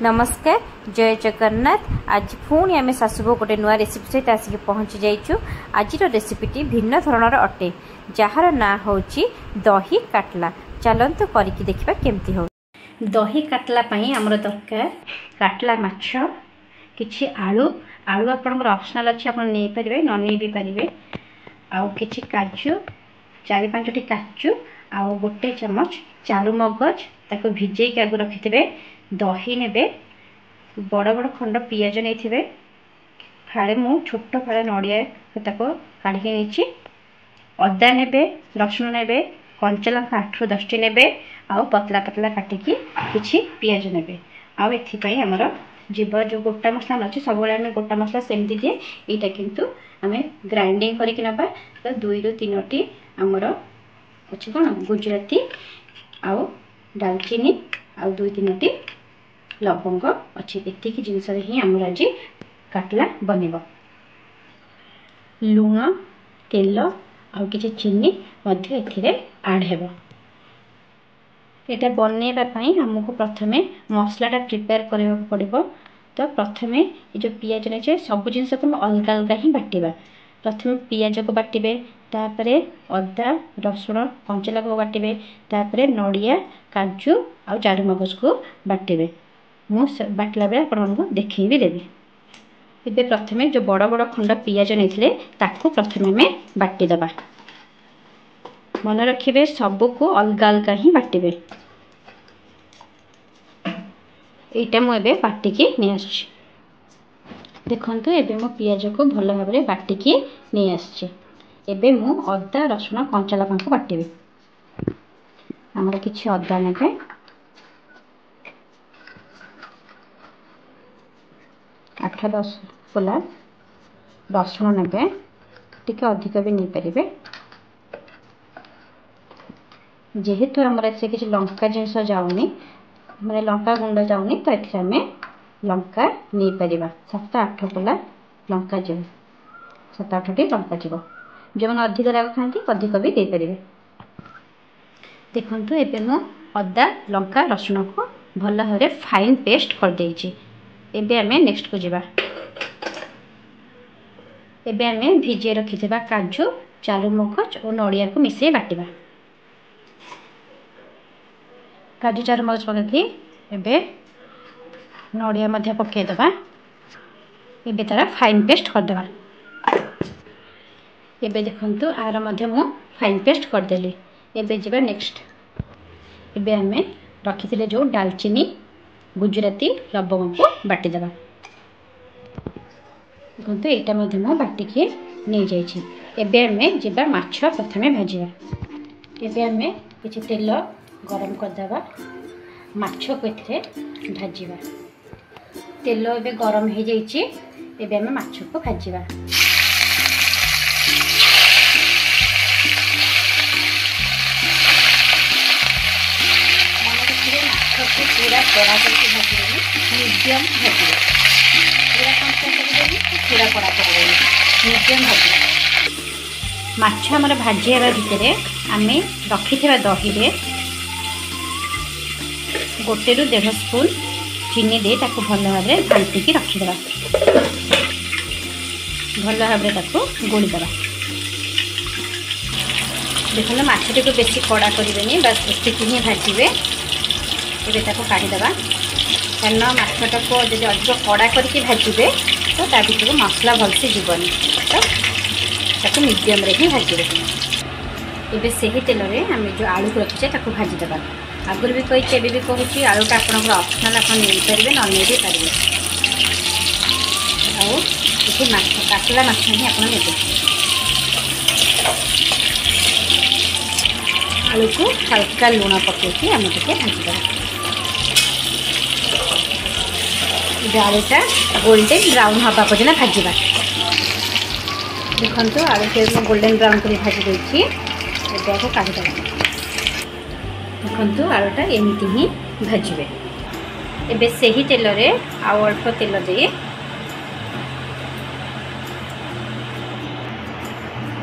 नमस्कार जय जगन्नाथ। आज पुणी आम शाशुबो गोटे नुआ रेसिपी सहित आसिक पहुँची जाइचु। आज रेसिपीटी भिन्न धरणर अटे जार ना हूँ दही काटला। चलतु करके देखा केमती हो। दही काटला आमर दरकार काटला माछ किछि आलू आलू आपनकर ऑप्शनल अच्छी आप नहीं पारे न नहीं भी पारे आउ किछि काजू 4-5टी काजू आउ गोटे चमच चारु मगज ताको भिजे आगु रखिथे। दही ने बड़ बड़ खंड पियाज नहीं फाड़े मु छोट फाड़े नड़िया काढ़ी नहीं अदा ने रसुण ने कंचा लंका 8-10टी ने आउ पतला पतला काटिकी किछि पियाज ने आउ एमर जीव जो गोटा मसला अच्छे सब गोटा मसला सेमती दिए यहाँ किंतु आम ग्राइंडिंग करके नबा। तो 2-3टी आमर अच्छे कौन गुजराती आउ डालचीनी आउ 2-3टी लवंग अच्छी एतिक जिनस ही आमर आज काटला बनब। लुण तेल आउ किछि चीनी आड हेबो। यहाँ बनवाई आमको प्रथमे मसलाटा प्रिपेयर करने पड़ो। तो प्रथमे ये जो पियाज नहीं सब जिन को अलग अलग ही बाटिबा। प्रथमे पियाज को बाटे तापर अदा रसुण कंचा लंका को बाटे तापर नड़िया काजू आउ चारु मगज को बाटे मुझे बाटला बेले आपको देखी भी देवी। ये प्रथमे जो बड़ बड़ खंड पियाज नहीं ताकू प्रथमे आम बाटिदबा। मन रखिए सबको अलग अलग ही बाटे। यहाँ मुझे बाटिकी नहीं आसुची देखु एबे मो पियाज को भल भाव में बाटिकी नहीं आसची। एबे मु अदा रसुण कंचा लंका को बाटे आमर किछि अदा ने 8-10 कोला रसुण ने टिके अधिक भी नहीं पारे जेहेतु आमर से किसी लंका जिनस जाऊनी मैंने लंका गुंड जाऊनी। तो ये आम लंका नहीं पार 7-8 कोला लंका जीव 7-8टी लंका जीव जो मैंने अधिक राग खाती अधिक भी दे पारे। देखु एबे मु अदा लंका रसुण को भल भाव में फाइन पेस्ट कर देइछि। एबे आमे नेक्स्ट को जीवा। एबे आमे भिजे रखिथिबा काजू चारु मगज और नड़िया को मिसे बाटिबा। काजू चारु मगज पकई एबे नड़िया मध्य पकईदबा। एबे तार फाइन पेस्ट करदेबा। एबे देखंतु आर मध्य मु फाइन पेस्ट करदेली। एबे जीवा नेक्स्ट। एबे आमे रखिथिले जो डालचीनी गुजराती लवंग को बाटिदबा। देखंतु एटा मध्य मु बाटिकी नहीं जाइछि। एबे आमे जीवा माछ प्रथमे भाजिबा। एबे आमे किछि तेल गरम करदेबा माछ को एथिरे भाजिबा। तेल एबे गरम हो जाइछि। एबे आमे माछ को भाजिबा। पूरा कड़ा करके भाजी मीडियम भाजी पूरा कंचा कर पूरा कड़ा कर मीडियम भाजी माछ आमर भाजिया भितर आम रखि दही रे 1-1.5 स्पून चीनी दे ताको भल भाव में घांटिकी रखिदेवा। भल भाव में गोलीदेवा। देखो माछटी को बेसी कड़ा करें बस एतिक ही भाजबे। ये काढ़ीदेवा कारण माछटा को जब अधिक कड़ा करके भाजबे तो ता भर मसला भलसे जीवनी। तो मीडियम रे ही भाजबे। एबे सही तेल में आम जो आलू को रखीचे भाजीदेवा। आगुरी भी कही एबे भी कहूँ आलूटा आपंकर ऑप्शनल आप नहीं पारे न नहीं भी पारे। आउ काटला माछ ही आप आलू को हल्का लुण पकई आम टे भाजीदेवा। आलूटा गोल्डन ब्राउन हवा पर्यटन भाजवा। देखो आलू के गोल्डन ब्राउन कर भाजी देती को काढ़ीदेवा। देखो आलूटा एमती ही भाजबे। एबे सही तेल रे आउ अल्प तेल दे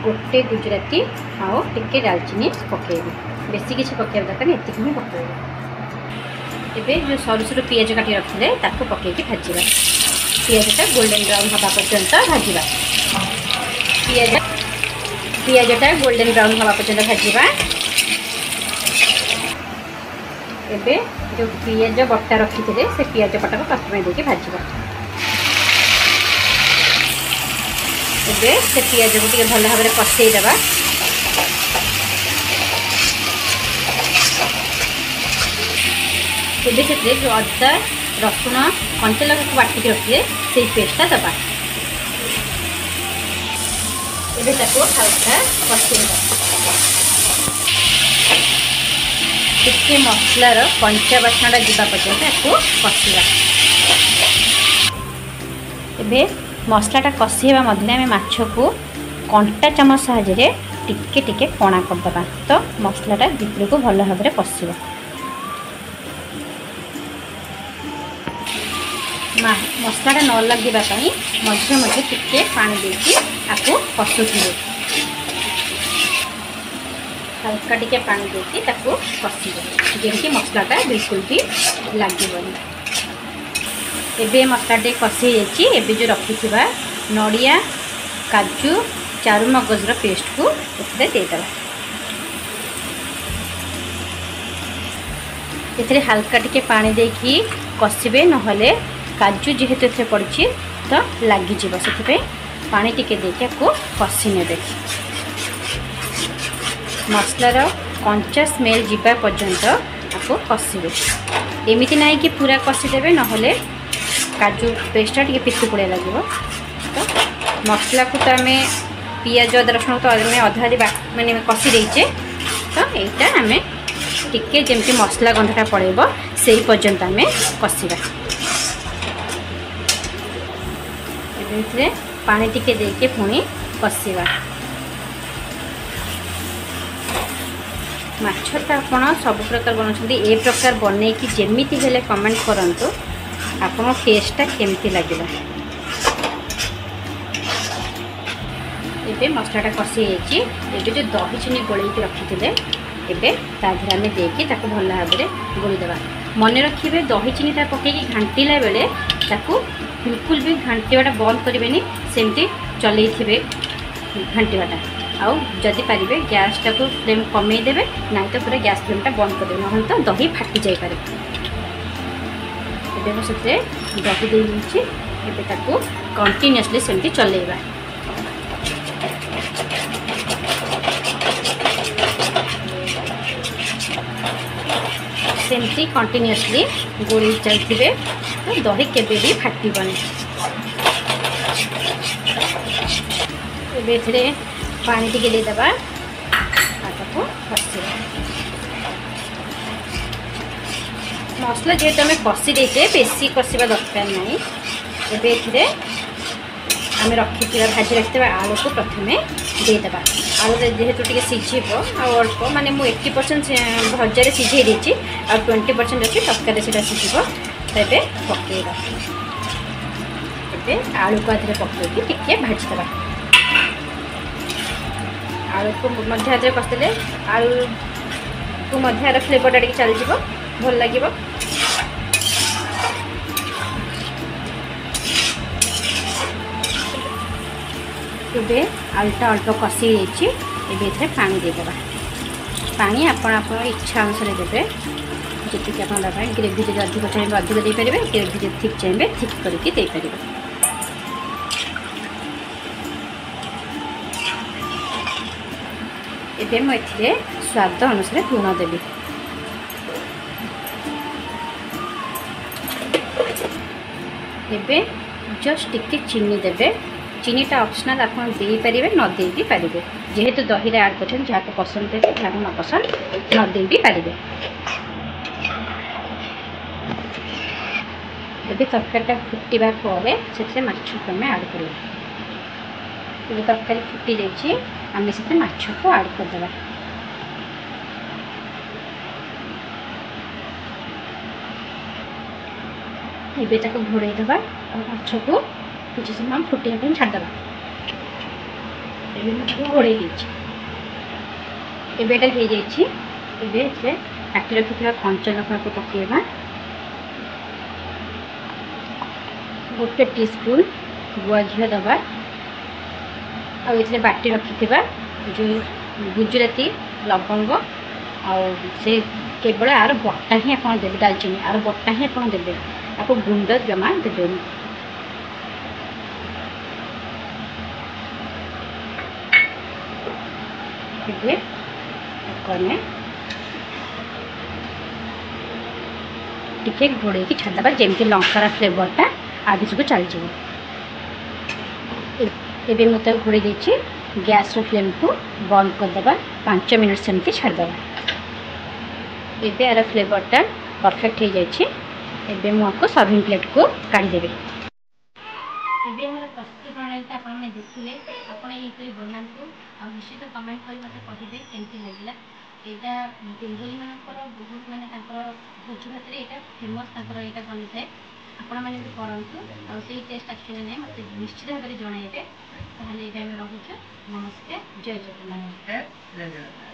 गोटे गुजराती आउ टिके डालचीनी पकेबे। बेसी किसी पकेबा दरकार एतिक ही पकेबे। ଏବେ ଯେଉଁ ସରୁ ସରୁ ପିଆଜ କାଟି ରଖିଲେ ତାକୁ ପକାଇକି ଭାଜିବା। ପିଆଜଟା ଗୋଲ୍ଡେନ୍ ବ୍ରାଉନ୍ ହେବା ପର୍ଯ୍ୟନ୍ତ ଭାଜିବା। ପିଆଜଟା ଗୋଲ୍ଡେନ୍ ବ୍ରାଉନ୍ ହେବା ପର୍ଯ୍ୟନ୍ତ ଭାଜିବା। ଏବେ ଯେଉଁ ପିଆଜ ବଟା ରଖିଥିଲେ ସେ ପିଆଜ ବଟାକୁ ପ୍ରଥମେ ଦେଇକି ଭାଜିବା। ଏବେ ସେ ପିଆଜକୁ ଟିକେ ଭଲ ଭାବରେ କଷେଇଦେବା। ଏବେ ସେଥିରେ ଯେଉଁ ଅଦା ରସୁଣ କଞ୍ଚା ଲଙ୍କାକୁ ବାଟିକି ରଖିଲେ ସେଇ ପେଷ୍ଟଟା ଦେବା। ଏବେ ତାକୁ ହାଲକା କଷେଇବା। ଟିକେ ମସଲାର କଞ୍ଚା ବାସ୍ନାଟା ଯିବା ପର୍ଯ୍ୟନ୍ତ ତାକୁ କଷିବା। ଏବେ ମସଲାଟା କଷି ହେବା ମଧ୍ୟରେ ଆମେ ମାଛକୁ କଣ୍ଟା ଚାମଚ ସାହାଯ୍ୟରେ ଟିକେ ଟିକେ କଣା କରିଦେବା, ତ ମସଲାଟା ଭିତରକୁ ଭଲ ଭାବରେ ପଶିବ। ମସଲାଟା ନ ଲାଗିବା ପାଇଁ ମଝିରେ ମଝିରେ ଟିକେ ପାଣି ଦେଇକି ତାକୁ କଷୁଥିବେ। ହାଲକା ଟିକେ ପାଣି ଦେଇକି ତାକୁ କଷିବେ, ଯେମିତି ମସଲାଟା ବିଲକୁଲ ବି ଲାଗିବନି। ଏବେ ମସଲା ଟିକେ କଷି ହେଇଯାଇଛି। ଏବେ ଯେଉଁ ରଖିଥିବା ନଡ଼ିଆ କାଜୁ ଚାରୁମଗଜର ପେଷ୍ଟକୁ ଏଥିରେ ଦେଇଦେବା। ଏଥିରେ ହାଲକା ଟିକେ ପାଣି ଦେଇକି କଷିବେ, ନହେଲେ କାଜୁ ଯେହେତୁ ଏଥିରେ ପଡ଼ିଛି ତ ଲାଗିଯିବ, ସେଥିପାଇଁ ପାଣି ଟିକେ ଦେଇକି ଆକୁ କଷି ନେବେ। ମସଲାର କଞ୍ଚା ସ୍ମେଲ୍ ଯିବା ପର୍ଯ୍ୟନ୍ତ ଆକୁ କଷିବେ। ଏମିତି ନାହିଁ କି ପୁରା କଷିଦେବେ, ନହେଲେ କାଜୁ ପେଷ୍ଟଟା ଟିକେ ପିତୁ ପଡ଼ିଆ ଲାଗିବ। ତ ମସଲାକୁ ତ ଆମେ ପିଆଜ ଅଦା ରସୁଣ ତ ଆମେ ଅଧା ମାନେ କଷି ଦେଇଛେ, ତ ଏଇଟା ଆମେ ଟିକେ ଯେମିତି ମସଲା ଗନ୍ଧଟା ପଳେଇବ ସେଇ ପର୍ଯ୍ୟନ୍ତ ଆମେ କଷିବା। ଏବେ ଏଥିରେ ପାଣି ଟିକେ ଦେଇକି ପୁଣି କଷିବା। ମାଛଟା ଆପଣ ସବୁ ପ୍ରକାର ବନାଉଛନ୍ତି, ଏ ପ୍ରକାର ବନେଇକି ଯେମିତି ହେଲେ କମେଣ୍ଟ କରନ୍ତୁ ଆପଣଙ୍କ ଟେଷ୍ଟଟା କେମିତି ଲାଗିଲା। ଏବେ ମସଲାଟା କଷି ହେଇଯାଇଛି। ଏବେ ଯେଉଁ ଦହି ଚିନି ଗୋଳେଇକି ରଖିଥିଲେ ଏବେ ତା ଦେହରେ ଆମେ ଦେଇକି ତାକୁ ଭଲ ଭାବରେ ଗୋଳିଦେବା। ମନେ ରଖିବେ ଦହି ଚିନିଟା ପକାଇକି ଘାଣ୍ଟିଲା ବେଳେ ତାକୁ ବିଲକୁଲ ବି ଘାଣ୍ଟିବାଟା ବନ୍ଦ କରିବେନି, ସେମିତି ଚଲେଇଥିବେ ଘାଣ୍ଟିବାଟା। ଆଉ ଯଦି ପାରିବେ ଗ୍ୟାସ୍ଟାକୁ ଫ୍ଲେମ୍ କମେଇ ଦେବେ, ନାଇଁ ତ ପୁରା ଗ୍ୟାସ୍ ଫ୍ଲେମ୍ଟା ବନ୍ଦ କରିଦେବେ, ନହେଲେ ତ ଦହି ଫାଟି ଯାଇପାରେ। ଏବେ ମୁଁ ସେଥିରେ ଦହି ଦେଇଦେଇଛି। ଏବେ ତାକୁ କଣ୍ଟିନ୍ୟୁଅସଲି ସେମିତି ଚଲେଇବା। सेमती कंटिन्यूअसली गोली चलते तो दही केबे भी फाटबनी। पानी टिके देदेबा मसला जेहेतु आम कषि देचे बेसी कषा दरकार नहीं। एबे आम रखी भाजी रखी आलू को प्रथम देदेबा। आलू जेहेतु टे सीझब अल्प माने 80% भजार सीझे देती आ 20% अच्छी तरकारी से सीझब। तो ये पकईवा आलू को आधे पकईकी टिके भाजीदेवा। आलू को हाथ में कषिदे आलू को फ्लेवरटा टे चल भल लगे। ये आलूटा अल्प कषि ये पानी देदेबा। पानी आप इच्छा अनुसार देवे जी आप ग्रेवी जो अधिक चाहिए अधिक दे पारे, ग्रेवी जो ठीक चाहिए ठीक करके दे पारे। एबे मुझे स्वाद अनुसार लुण देवी। एबे जस्ट टिके चीनी देवे। चीनीटा ऑप्शनल आप दे पारे न दे भी पारे, जेहेतु दही ऐड कर जहाँ पसंद है जहाँ न पसंद न दे भी पारे। ये तरकारीटा फुटा पर से माछ को आम ऐड कर तरकारी फुटी जाइए आम से माछ को ऐड करदे। ये घोड़ईदे माछ को किसी समय फुटिया छाड़देवा। घोड़े काटी रखी कंचा लଙ୍କା को पकेवा। गोटे टीस्पून गुआ घी दबा आउ बाटी रखि जो गुजराती लवंग से केवल आर बटा ही आप देवे दालचीनी आर बटा ही आप देवे आपको गुंड जमा देवे टे घोड़े छाड़देवा जमी लंकार फ्लेवरटा आगे सब चल जाए। एबे मत घोड़े गैस फ्लेम को बंद करदे 5 मिनट सेमती छाड़दे। यार फ्लेवरटा परफेक्ट हो जाए मुझको सर्विंग प्लेट को काढ़ीदेवे। प्रस्तुत प्रणाली आपने देखिले आपड़ी बनातु आ निश्चित कमेंट कर मत कहे केमती लगे यहाँ बेंगली मानकर बहुत मानने भोज भात यहाँ फेमस यहाँ बनी थाए आपण मैंने भी करूँ से टेस्ट एक्चुअली ना मत निश्चित भाव में जनइबे। ताहले रोचु नमस्कार जय जगन्नाथ।